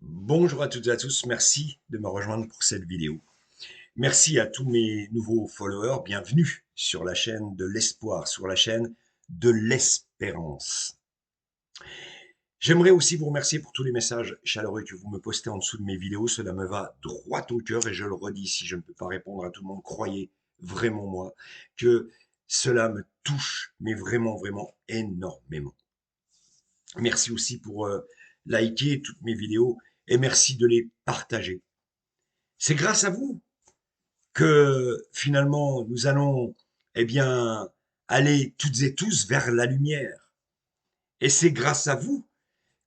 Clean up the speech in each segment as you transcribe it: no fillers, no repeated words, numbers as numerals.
Bonjour à toutes et à tous, merci de me rejoindre pour cette vidéo. Merci à tous mes nouveaux followers, bienvenue sur la chaîne de l'espoir, sur la chaîne de l'espérance. J'aimerais aussi vous remercier pour tous les messages chaleureux que vous me postez en dessous de mes vidéos, cela me va droit au cœur et je le redis, si je ne peux pas répondre à tout le monde, croyez vraiment moi que cela me touche, mais vraiment, vraiment énormément. Merci aussi pour liker toutes mes vidéos et merci de les partager. C'est grâce à vous que finalement nous allons eh bien aller toutes et tous vers la lumière. Et c'est grâce à vous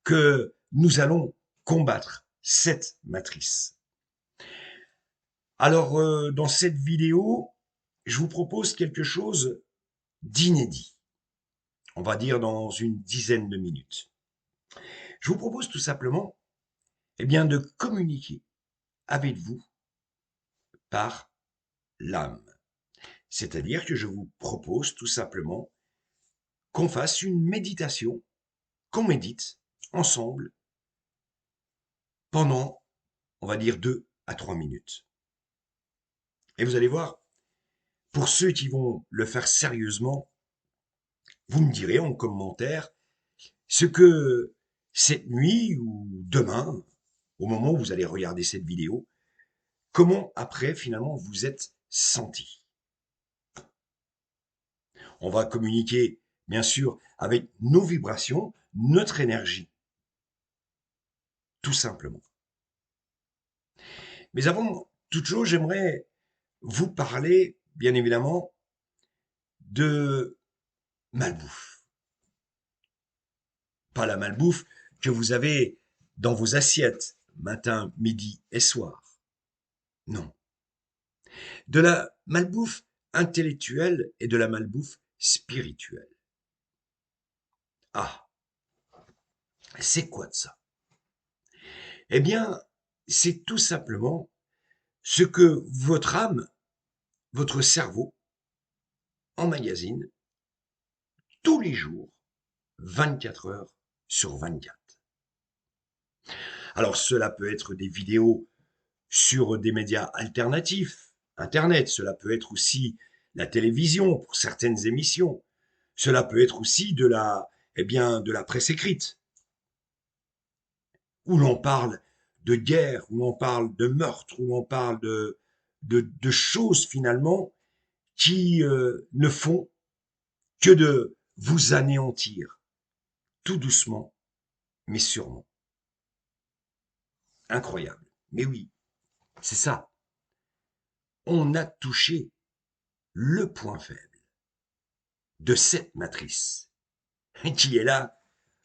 que nous allons combattre cette matrice. Alors dans cette vidéo, je vous propose quelque chose d'inédit. On va dire dans une dizaine de minutes. Je vous propose tout simplement eh bien de communiquer avec vous par l'âme. C'est-à-dire que je vous propose tout simplement qu'on fasse une méditation, qu'on médite ensemble pendant, on va dire, 2 à 3 minutes. Et vous allez voir, pour ceux qui vont le faire sérieusement, vous me direz en commentaire ce que cette nuit ou demain, au moment où vous allez regarder cette vidéo, comment après finalement vous êtes senti. On va communiquer, bien sûr, avec nos vibrations, notre énergie, tout simplement. Mais avant toute chose, j'aimerais vous parler, bien évidemment, de malbouffe. Pas la malbouffe que vous avez dans vos assiettes, matin, midi et soir. Non. De la malbouffe intellectuelle et de la malbouffe spirituelle. Ah, c'est quoi de ça? Eh bien, c'est tout simplement ce que votre âme, votre cerveau, emmagasine tous les jours, 24 heures sur 24. Alors cela peut être des vidéos sur des médias alternatifs, Internet, cela peut être aussi la télévision pour certaines émissions, cela peut être aussi de la presse écrite, où l'on parle de guerre, où l'on parle de meurtre, où l'on parle de choses finalement qui ne font que de vous anéantir, tout doucement, mais sûrement. Incroyable. Mais oui, c'est ça. On a touché le point faible de cette matrice, qui est là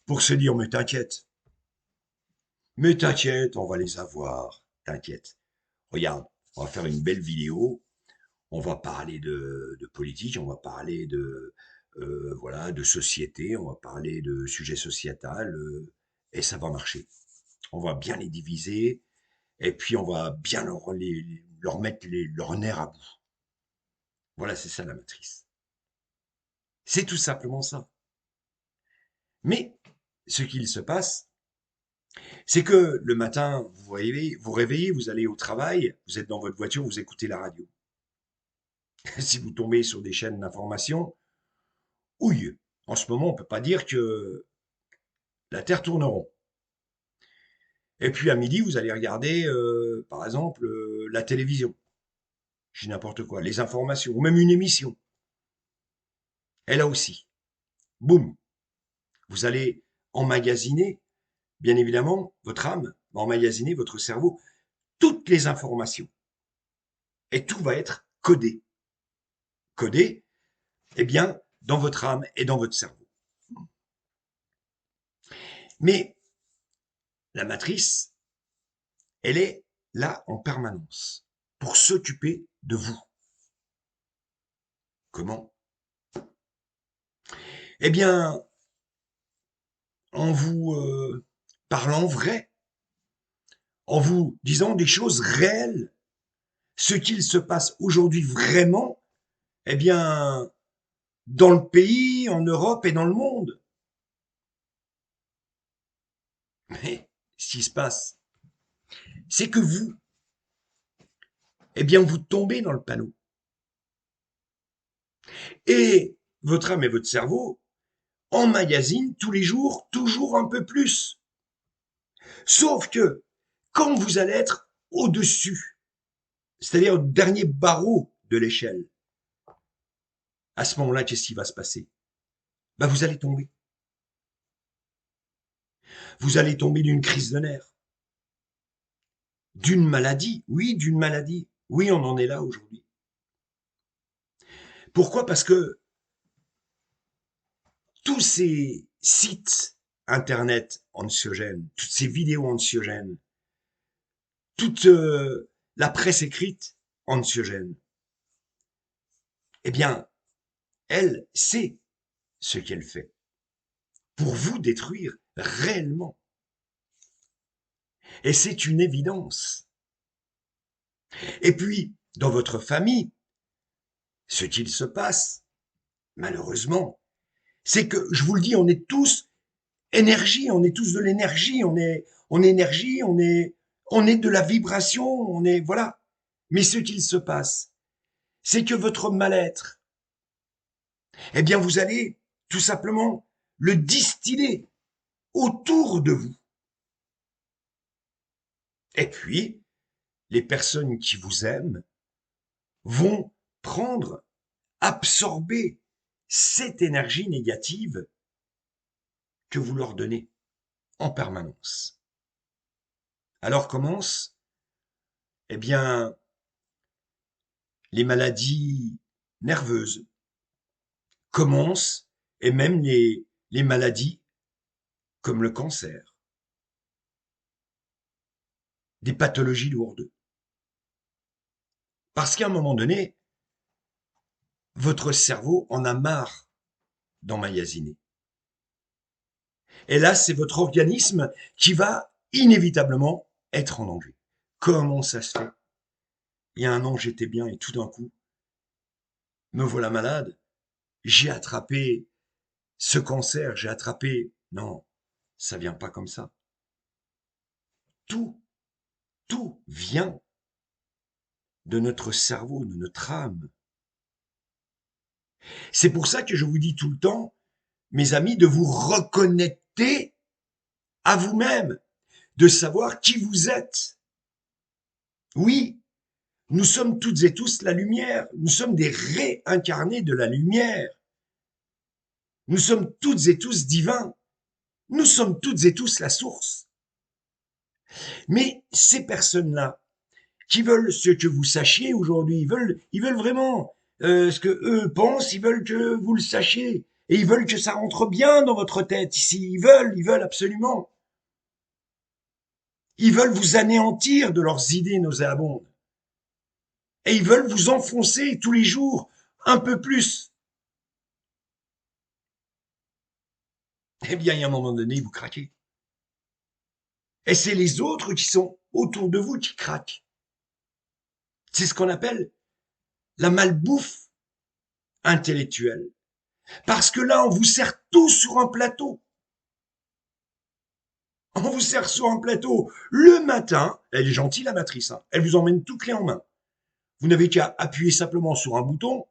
pour se dire mais t'inquiète, on va les avoir, t'inquiète. Regarde, on va faire une belle vidéo, on va parler de politique, on va parler de voilà de société, on va parler de sujets sociétal, et ça va marcher. On va bien les diviser et puis on va bien leur mettre leurs nerfs à bout. Voilà, c'est ça la matrice. C'est tout simplement ça. Mais ce qu'il se passe, c'est que le matin, vous réveillez, vous allez au travail, vous êtes dans votre voiture, vous écoutez la radio. Si vous tombez sur des chaînes d'information, ouille, en ce moment, on ne peut pas dire que la Terre tourne rond. Et puis à midi, vous allez regarder, par exemple, la télévision. Je dis n'importe quoi, les informations, ou même une émission. Et là aussi, boum, vous allez emmagasiner, bien évidemment, votre âme va emmagasiner, votre cerveau, toutes les informations. Et tout va être codé. Codé, eh bien, dans votre âme et dans votre cerveau. Mais la matrice, elle est là en permanence pour s'occuper de vous. Comment? Eh bien, en vous parlant vrai, en vous disant des choses réelles, ce qu'il se passe aujourd'hui vraiment, eh bien, dans le pays, en Europe et dans le monde. Mais ce qui se passe, c'est que vous, eh bien, vous tombez dans le panneau. Et votre âme et votre cerveau emmagasinent tous les jours toujours un peu plus. Sauf que quand vous allez être au-dessus, c'est-à-dire au dernier barreau de l'échelle, à ce moment-là, qu'est-ce qui va se passer? Ben, vous allez tomber. Vous allez tomber d'une crise de nerfs, d'une maladie. Oui, d'une maladie. Oui, on en est là aujourd'hui. Pourquoi? Parce que tous ces sites internet anxiogènes, toutes ces vidéos anxiogènes, toute la presse écrite anxiogène, eh bien, elle sait ce qu'elle fait pour vous détruire réellement. Et c'est une évidence. Et puis, dans votre famille, ce qu'il se passe, malheureusement, c'est que, je vous le dis, on est tous énergie, on est tous de l'énergie, on est énergie, on est de la vibration, on est, voilà. Mais ce qu'il se passe, c'est que votre mal-être, eh bien, vous allez tout simplement le distiller autour de vous. Et puis, les personnes qui vous aiment vont prendre, absorber cette énergie négative que vous leur donnez en permanence. Alors commence, eh bien, les maladies nerveuses commencent, et même les maladies comme le cancer, des pathologies lourdes. Parce qu'à un moment donné, votre cerveau en a marre d'emmagasiner. Et là, c'est votre organisme qui va inévitablement être en danger. Comment ça se fait? Il y a un an, j'étais bien et tout d'un coup, me voilà malade. J'ai attrapé ce cancer, j'ai attrapé... Non, ça vient pas comme ça. Tout, tout vient de notre cerveau, de notre âme. C'est pour ça que je vous dis tout le temps, mes amis, de vous reconnecter à vous-même, de savoir qui vous êtes. Oui, nous sommes toutes et tous la lumière, nous sommes des réincarnés de la lumière. Nous sommes toutes et tous divins, nous sommes toutes et tous la source. Mais ces personnes-là, qui veulent ce que vous sachiez aujourd'hui, ils veulent vraiment ce que eux pensent, ils veulent que vous le sachiez. Et ils veulent que ça rentre bien dans votre tête ici, ils veulent absolument. Ils veulent vous anéantir de leurs idées nauséabondes. Et ils veulent vous enfoncer tous les jours un peu plus. Eh bien, il y a un moment donné, vous craquez. Et c'est les autres qui sont autour de vous qui craquent. C'est ce qu'on appelle la malbouffe intellectuelle. Parce que là, on vous sert tout sur un plateau. On vous sert sur un plateau le matin. Elle est gentille, la matrice. Hein. Elle vous emmène tout clé en main. Vous n'avez qu'à appuyer simplement sur un bouton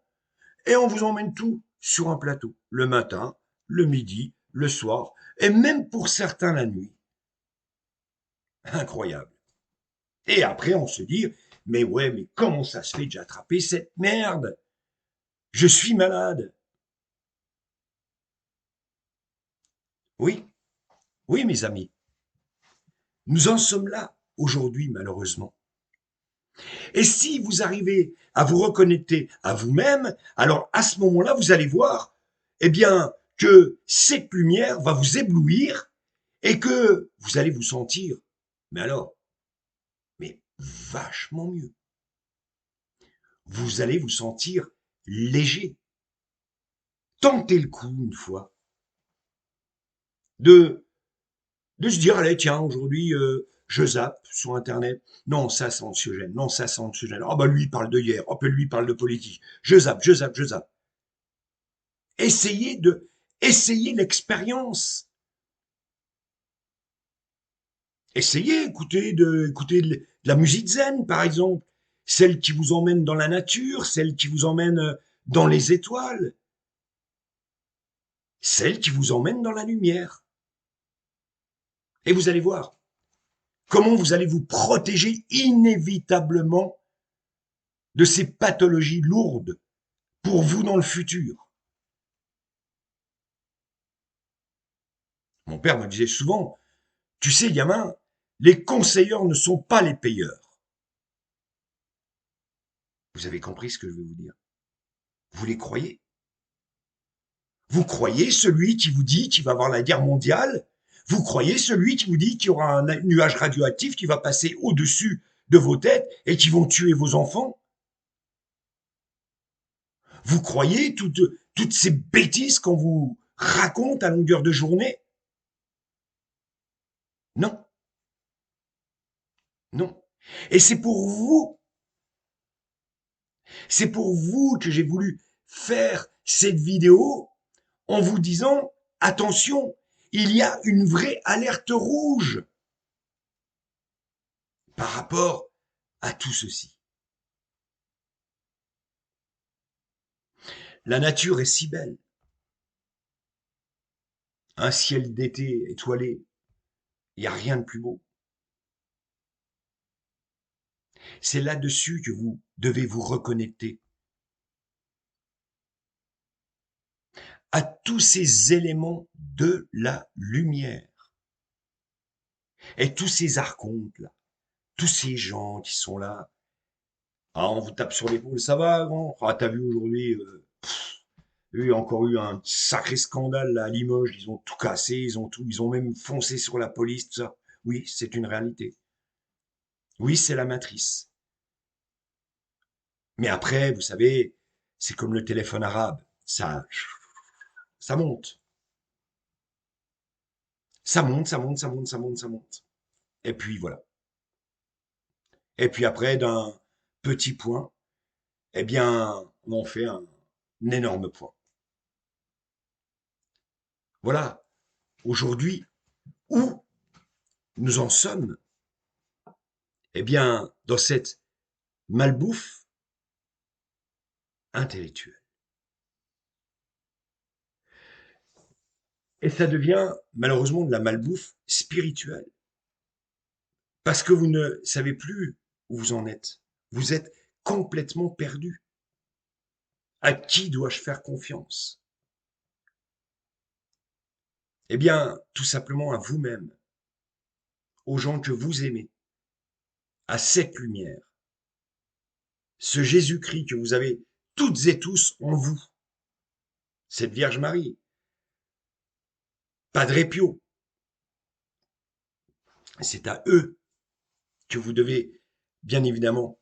et on vous emmène tout sur un plateau. Le matin, le midi, le soir et même pour certains la nuit. Incroyable. Et après, on se dit, mais ouais, mais comment ça se fait que j'ai attrapé cette merde? Je suis malade. Oui, oui, mes amis. Nous en sommes là aujourd'hui, malheureusement. Et si vous arrivez à vous reconnecter à vous-même, alors à ce moment-là, vous allez voir, eh bien, que cette lumière va vous éblouir et que vous allez vous sentir, mais alors, mais vachement mieux. Vous allez vous sentir léger. Tentez le coup une fois de, de se dire, allez, tiens, aujourd'hui, je zappe sur Internet. Non, ça, c'est anxiogène. Non, ça, c'est anxiogène. Oh, bah, lui, il parle de hier. Oh, bah, lui, il parle de politique. Je zappe, je zappe, je zappe. Essayez l'expérience. Essayez, écoutez de la musique zen, par exemple. Celle qui vous emmène dans la nature, celle qui vous emmène dans les étoiles, celle qui vous emmène dans la lumière. Et vous allez voir comment vous allez vous protéger inévitablement de ces pathologies lourdes pour vous dans le futur. Mon père me disait souvent, tu sais, gamin, les conseilleurs ne sont pas les payeurs. Vous avez compris ce que je veux vous dire? Vous les croyez? Vous croyez celui qui vous dit qu'il va y avoir la guerre mondiale? Vous croyez celui qui vous dit qu'il y aura un nuage radioactif qui va passer au-dessus de vos têtes et qui vont tuer vos enfants? Vous croyez toutes ces bêtises qu'on vous raconte à longueur de journée? Non, non. Et c'est pour vous que j'ai voulu faire cette vidéo en vous disant, attention, il y a une vraie alerte rouge par rapport à tout ceci. La nature est si belle. Un ciel d'été étoilé, il n'y a rien de plus beau. C'est là-dessus que vous devez vous reconnecter à tous ces éléments de la lumière. Et tous ces archontes là, tous ces gens qui sont là, ah, on vous tape sur l'épaule, ça va, grand? Ah, t'as vu aujourd'hui, il y a encore eu un sacré scandale là, à Limoges, ils ont tout cassé, ils ont même foncé sur la police, tout ça. Oui, c'est une réalité. Oui, c'est la matrice. Mais après, vous savez, c'est comme le téléphone arabe, ça monte, ça monte, ça monte, ça monte, ça monte, ça monte. Et puis voilà. Et puis après, d'un petit point, eh bien, on en fait un énorme point. Voilà, aujourd'hui, où nous en sommes, eh bien, dans cette malbouffe intellectuelle. Et ça devient malheureusement de la malbouffe spirituelle. Parce que vous ne savez plus où vous en êtes. Vous êtes complètement perdu. À qui dois-je faire confiance? Eh bien, tout simplement à vous-même, aux gens que vous aimez, à cette lumière, ce Jésus-Christ que vous avez toutes et tous en vous, cette Vierge Marie, Padre Pio. C'est à eux que vous devez, bien évidemment,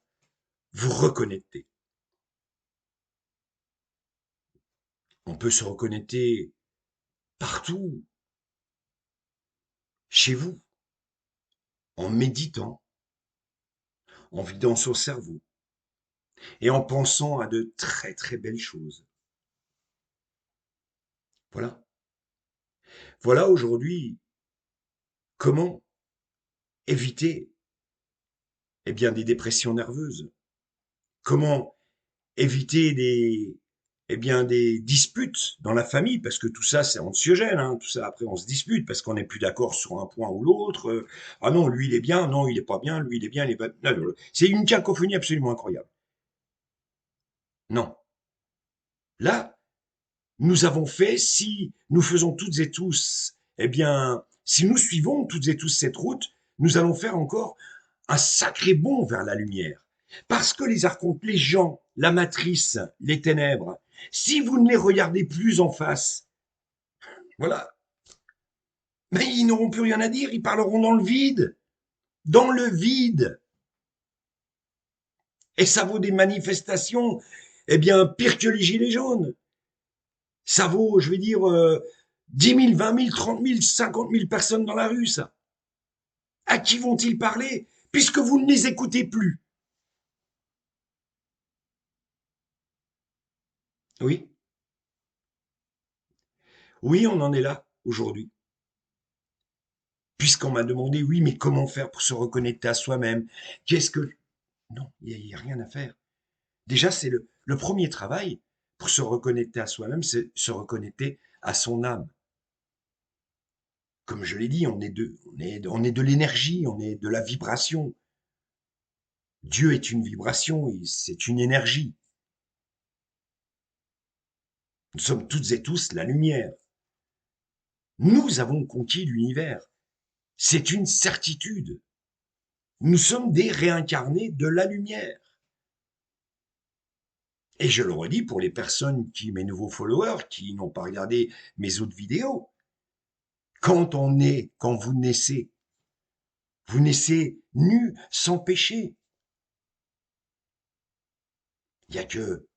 vous reconnecter. On peut se reconnecter partout, chez vous, en méditant, en vidant son cerveau et en pensant à de très très belles choses. Voilà. Voilà aujourd'hui comment éviter eh bien, des dépressions nerveuses. Comment éviter eh bien, des disputes dans la famille, parce que tout ça, c'est anxiogène, hein, tout ça, après, on se dispute parce qu'on n'est plus d'accord sur un point ou l'autre. Ah non, lui, il est bien, non, il est pas bien, lui, il est bien, il est pas... C'est une cacophonie absolument incroyable. Non. Là, nous avons fait, si nous faisons toutes et tous, eh bien, si nous suivons toutes et tous cette route, nous allons faire encore un sacré bond vers la lumière. Parce que les archontes, les gens, la matrice, les ténèbres, si vous ne les regardez plus en face, voilà, mais ils n'auront plus rien à dire, ils parleront dans le vide. Dans le vide. Et ça vaut des manifestations, eh bien, pire que les gilets jaunes. Ça vaut, je vais dire, 10 000, 20 000, 30 000, 50 000 personnes dans la rue, ça. À qui vont-ils parler puisque vous ne les écoutez plus? Oui, oui, on en est là aujourd'hui. Puisqu'on m'a demandé, oui, mais comment faire pour se reconnecter à soi-même? Qu'est-ce que... Non, il n'y a rien à faire. Déjà, c'est le premier travail pour se reconnecter à soi-même, c'est se reconnecter à son âme. Comme je l'ai dit, on est de l'énergie, on est de la vibration. Dieu est une vibration, c'est une énergie. Nous sommes toutes et tous la lumière. Nous avons conquis l'univers. C'est une certitude. Nous sommes des réincarnés de la lumière. Et je le redis pour les personnes mes nouveaux followers, qui n'ont pas regardé mes autres vidéos. Quand vous naissez nu, sans péché. Il n'y a que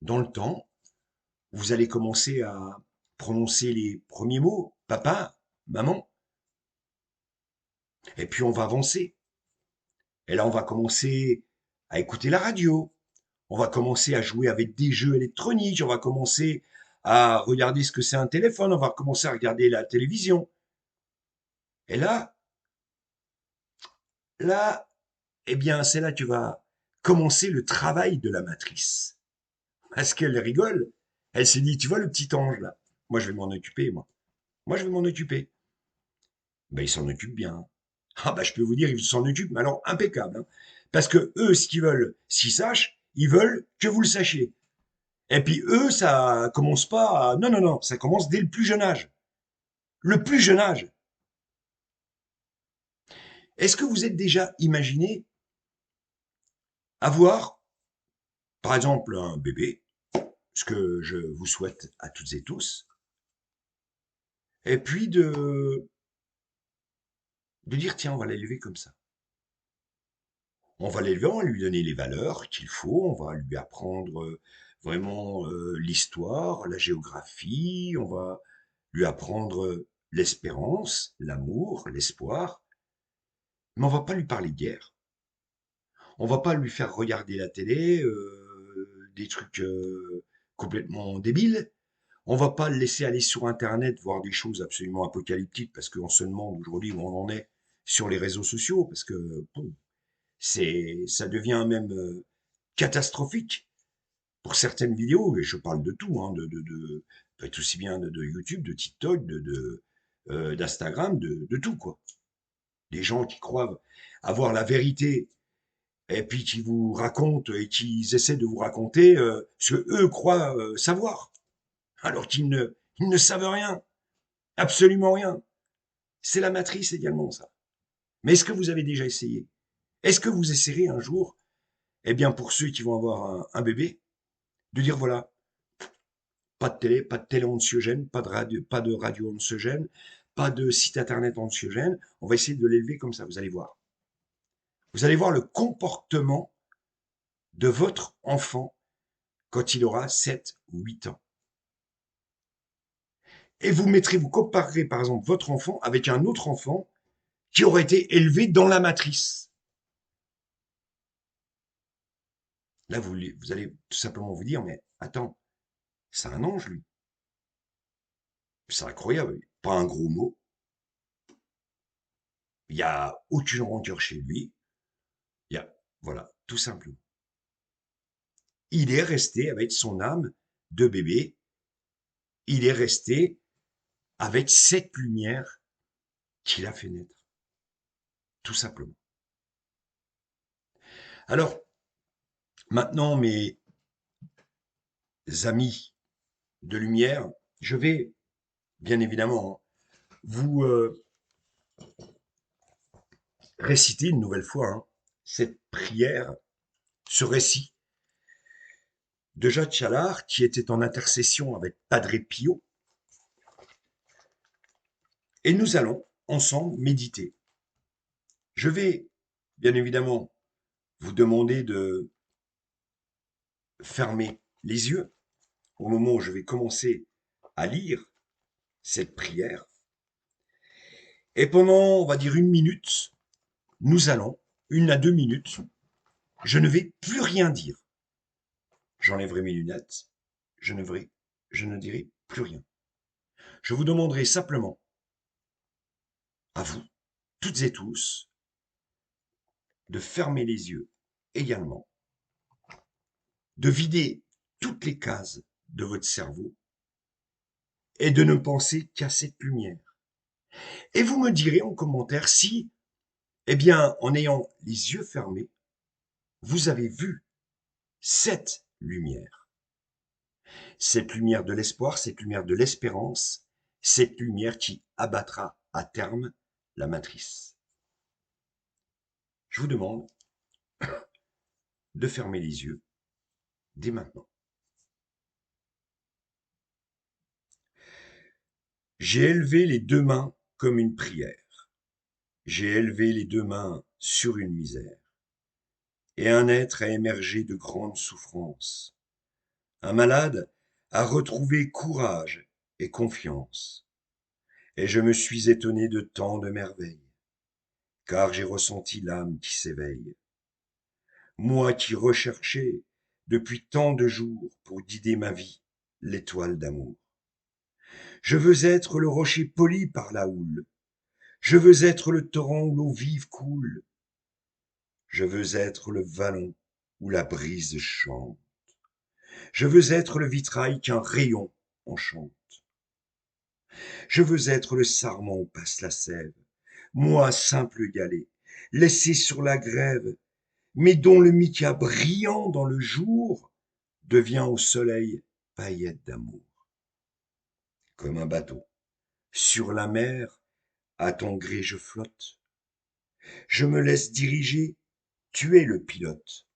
dans le temps, vous allez commencer à prononcer les premiers mots, papa, maman, et puis on va avancer. Et là, on va commencer à écouter la radio, on va commencer à jouer avec des jeux électroniques, on va commencer à regarder ce que c'est un téléphone, on va commencer à regarder la télévision. Et là, eh bien, c'est là que va commencer le travail de la matrice. Parce qu'elle rigole. Elle s'est dit, tu vois le petit ange là, moi je vais m'en occuper, moi. Moi je vais m'en occuper. Ben, il s'en occupe bien. Ah ben, je peux vous dire, il s'en occupe, mais alors impeccable. Hein. Parce que eux, ce qu'ils veulent, s'ils sachent, ils veulent que vous le sachiez. Et puis eux, ça commence pas à... Non, non, non, ça commence dès le plus jeune âge. Le plus jeune âge. Est-ce que vous êtes déjà imaginé avoir, par exemple, un bébé, ce que je vous souhaite à toutes et tous, et puis de dire, tiens, on va l'élever comme ça. On va l'élever, on va lui donner les valeurs qu'il faut, on va lui apprendre vraiment l'histoire, la géographie, on va lui apprendre l'espérance, l'amour, l'espoir, mais on va pas lui parler de guerre. On va pas lui faire regarder la télé, des trucs complètement débiles. On va pas le laisser aller sur Internet voir des choses absolument apocalyptiques parce qu'on se demande aujourd'hui où on en est sur les réseaux sociaux parce que bon, ça devient même catastrophique pour certaines vidéos, et je parle de tout, hein, peut être aussi bien de YouTube, de TikTok, d'Instagram, de tout, quoi. Des gens qui croient avoir la vérité, et puis qui vous racontent, et qui essaient de vous raconter ce que eux croient savoir, alors ils ne savent rien, absolument rien. C'est la matrice également, ça. Mais est-ce que vous avez déjà essayé? Est-ce que vous essayerez un jour, eh bien, pour ceux qui vont avoir un bébé, de dire voilà, pas de télé anxiogène, pas de radio anxiogène, pas de site internet anxiogène. On va essayer de l'élever comme ça, vous allez voir. Vous allez voir le comportement de votre enfant quand il aura 7 ou 8 ans. Et vous comparerez par exemple votre enfant avec un autre enfant qui aurait été élevé dans la matrice. Là, vous allez tout simplement vous dire, mais attends, c'est un ange, lui. C'est incroyable. Pas un gros mot. Il n'y a aucune rancœur chez lui. Voilà, tout simplement. Il est resté avec son âme de bébé. Il est resté avec cette lumière qu'il a fait naître. Tout simplement. Alors, maintenant, mes amis de lumière, je vais, bien évidemment, vous réciter une nouvelle fois cette prière, ce récit de Jacques Challard qui était en intercession avec Padre Pio. Et nous allons ensemble méditer. Je vais, bien évidemment, vous demander de fermer les yeux au moment où je vais commencer à lire cette prière. Et pendant, on va dire, 1 minute, nous allons, 1 à 2 minutes, je ne vais plus rien dire. J'enlèverai mes lunettes, je ne dirai plus rien. Je vous demanderai simplement, à vous, toutes et tous, de fermer les yeux également, de vider toutes les cases de votre cerveau et de ne penser qu'à cette lumière. Et vous me direz en commentaire si, eh bien, en ayant les yeux fermés, vous avez vu cette lumière. Cette lumière de l'espoir, cette lumière de l'espérance, cette lumière qui abattra à terme la matrice. Je vous demande de fermer les yeux dès maintenant. J'ai élevé les deux mains comme une prière. J'ai élevé les deux mains sur une misère. Et un être a émergé de grandes souffrances. Un malade a retrouvé courage et confiance. Et je me suis étonné de tant de merveilles, car j'ai ressenti l'âme qui s'éveille. Moi qui recherchais depuis tant de jours pour guider ma vie l'étoile d'amour. Je veux être le rocher poli par la houle. Je veux être le torrent où l'eau vive coule. Je veux être le vallon où la brise chante. Je veux être le vitrail qu'un rayon enchante. Je veux être le sarment où passe la sève. Moi, simple galet, laissé sur la grève, mais dont le mica brillant dans le jour devient au soleil paillette d'amour. Comme un bateau, sur la mer, à ton gré je flotte. Je me laisse diriger, tu es le pilote.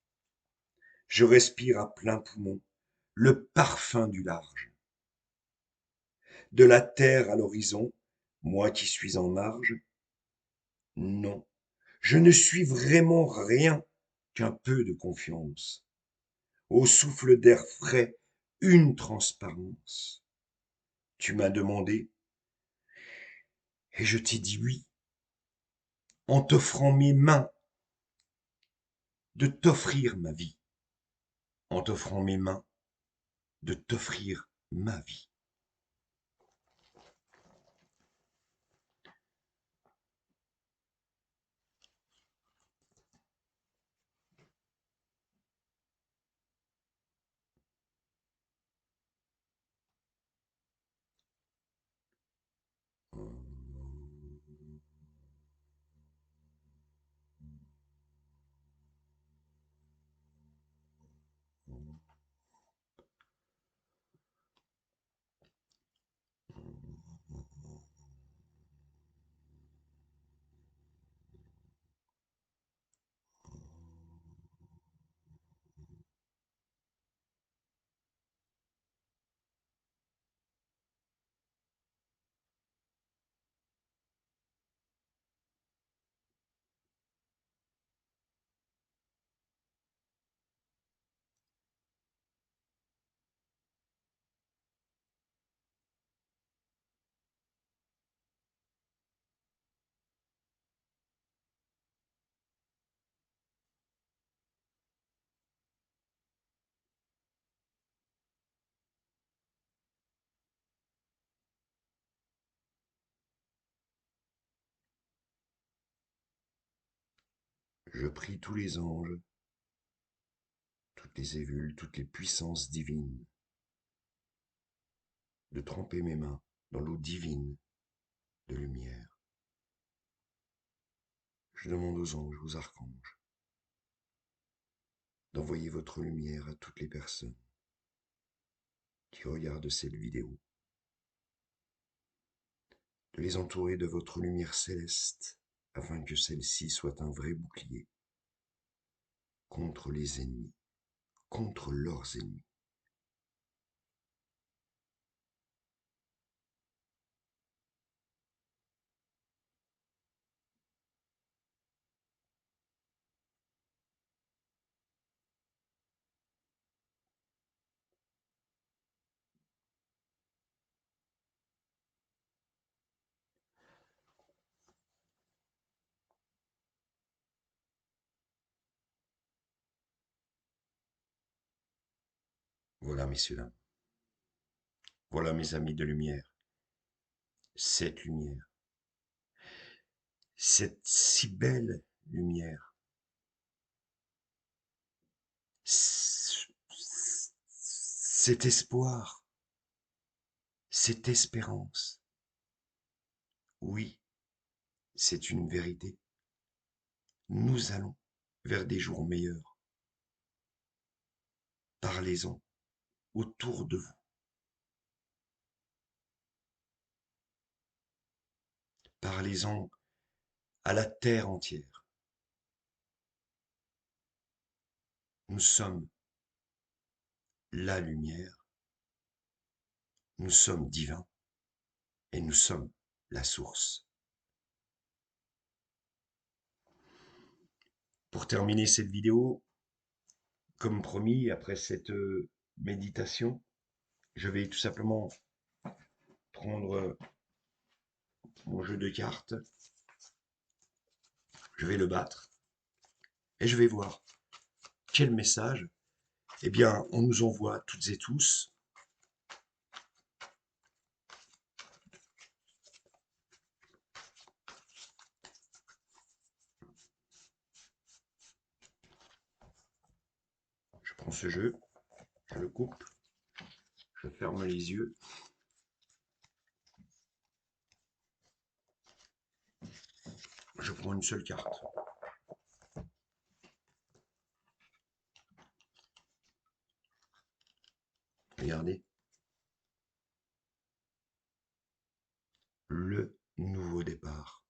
Je respire à plein poumon le parfum du large. De la terre à l'horizon, moi qui suis en marge, non, je ne suis vraiment rien qu'un peu de confiance. Au souffle d'air frais, une transparence. Tu m'as demandé, et je t'ai dit oui, en t'offrant mes mains, de t'offrir ma vie, en t'offrant mes mains, de t'offrir ma vie. Je prie tous les anges, toutes les évules, toutes les puissances divines, de tremper mes mains dans l'eau divine de lumière. Je demande aux anges, aux archanges, d'envoyer votre lumière à toutes les personnes qui regardent cette vidéo, de les entourer de votre lumière céleste, afin que celle-ci soit un vrai bouclier contre les ennemis, contre leurs ennemis. Voilà, messieurs, dames. Voilà, mes amis de lumière. Cette lumière, cette si belle lumière, cet espoir, cette espérance. Oui, c'est une vérité. Nous allons vers des jours meilleurs. Parlez-en autour de vous. Parlez-en à la terre entière. Nous sommes la lumière, nous sommes divins et nous sommes la source. Pour terminer cette vidéo, comme promis, après cette méditation, je vais tout simplement prendre mon jeu de cartes, je vais le battre et je vais voir quel message, eh bien, on nous envoie toutes et tous. Je prends ce jeu, je le coupe, je ferme les yeux. Je prends une seule carte. Regardez. Le nouveau départ.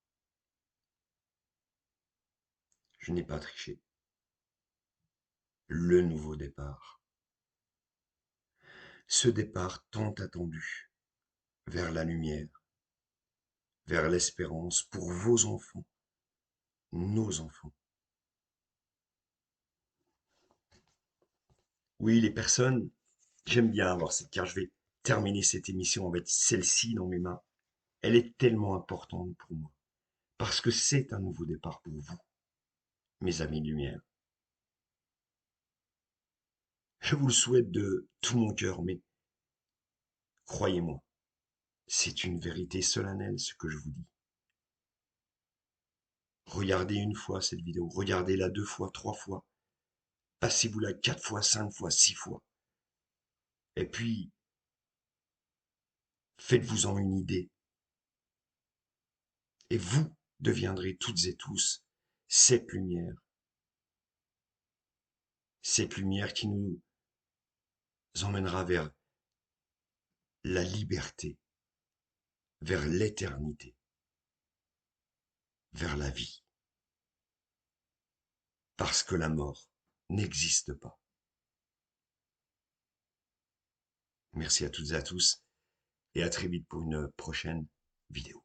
Je n'ai pas triché. Le nouveau départ. Ce départ tant attendu vers la lumière, vers l'espérance pour vos enfants, nos enfants. Oui, les personnes, j'aime bien avoir cette carte. Je vais terminer cette émission avec celle-ci dans mes mains. Elle est tellement importante pour moi parce que c'est un nouveau départ pour vous, mes amis de lumière. Je vous le souhaite de tout mon cœur, mais croyez-moi, c'est une vérité solennelle ce que je vous dis. Regardez une fois cette vidéo, regardez-la 2 fois, 3 fois, passez-vous-la 4 fois, 5 fois, 6 fois. Et puis, faites-vous-en une idée. Et vous deviendrez toutes et tous cette lumière qui nous emmènera vers la liberté, vers l'éternité, vers la vie. Parce que la mort n'existe pas. Merci à toutes et à tous et à très vite pour une prochaine vidéo.